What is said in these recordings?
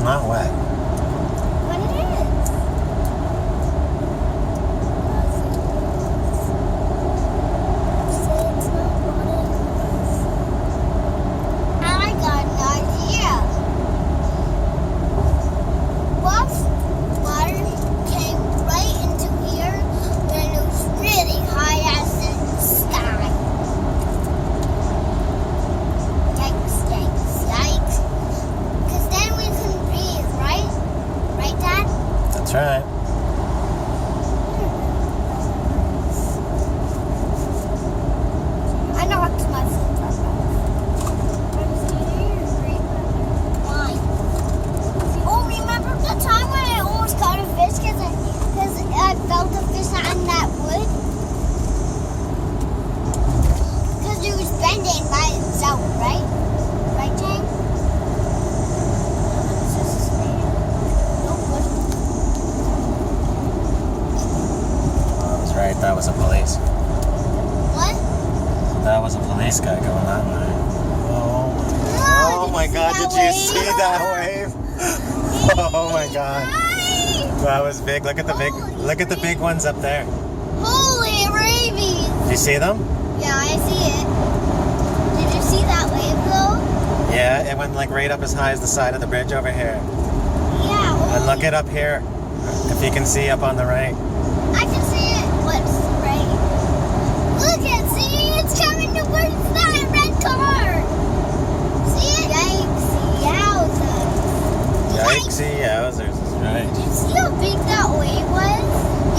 not wet. But it is. Say it's not what it is. I got an idea. What if water came right into here when it was really high as the sky? Yikes, yikes, yikes. Because then we couldn't breathe, right? Right, Dad? That's right. I knocked my foot off. Why? Oh, remember the time when I almost caught a fish because I felt a fish on that wood? Because it was bending by itself, right? Right, Jane? I was right. That was a police. What? That was a police guy going that way. Oh my God! Did you see that wave? Oh my God! That was big. Look at the big ones up there. Holy rabies! Do you see them? Yeah, I see it. Did you see that wave though? Yeah, it went like right up as high as the side of the bridge over here. Yeah. And look it up here, if you can see up on the right. I can see it. What's right? Look at see, it's coming towards that red car. See it? Yikes! Yowzers! Yikesy yowzers, is right. Did you see how big that wave was?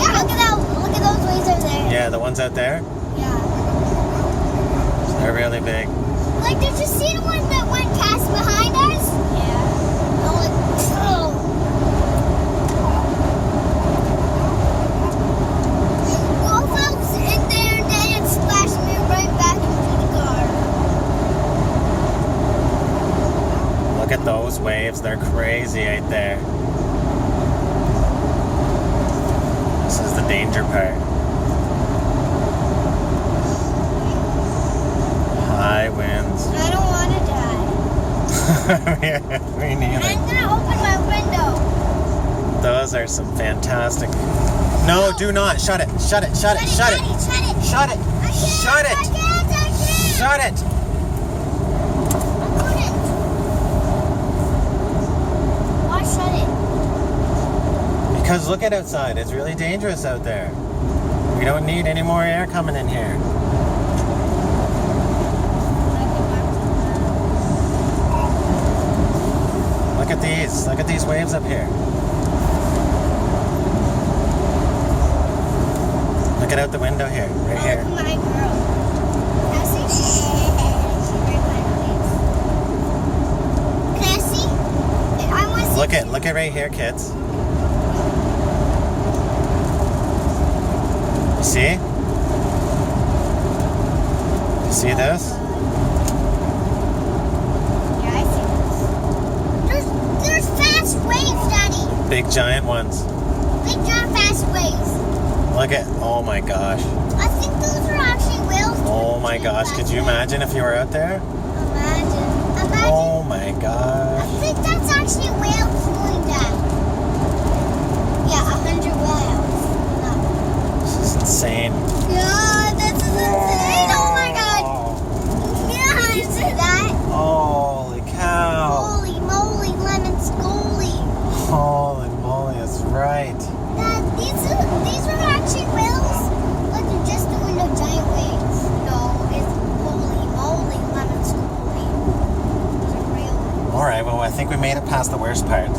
Yeah. Look at that. Look at those waves over there. Yeah, the ones out there, Yeah. they're really big. Like, did you see the one that went past behind us? Yeah. Oh, like, oh. Well, if I was in there, then it splashed me right back into the car. Look at those waves, they're crazy right there. This is the danger part. High winds. I don't want to die. Yeah, me neither. I'm gonna open my window. Those are some fantastic. No, do not. Shut it. Shut it. Shut it. Shut it. Daddy, shut it. Shut it. I can't. Shut it. I can't. Shut it. I couldn't. Why shut it? Because look at outside. It's really dangerous out there. We don't need any more air coming in here. Look at these. Look at these waves up here. Look it out the window here. Right here. Oh, my girl. Can I see? She's right by the waves. Can I see? I want to see. Look at right here, kids. You see? You see this? Yeah, I see this. There's fast waves, Daddy. Big giant ones. Big giant fast waves. Look at, oh my gosh. I think those are actually whales. Oh my gosh, could you imagine if you were out there? Imagine. Imagine. Oh my I gosh. think that's actually whales doing that. Yeah, 100 whales. This is insane. Yeah, that's insane. Oh my god. Yeah, is it that? Holy cow. Holy moly, lemon scully. Holy moly, that's right. Dad, these are actually whales. Like they're just doing no giant waves. No, it's holy moly, lemon scully. Those are real. Alright, well I think we made it past the worst part.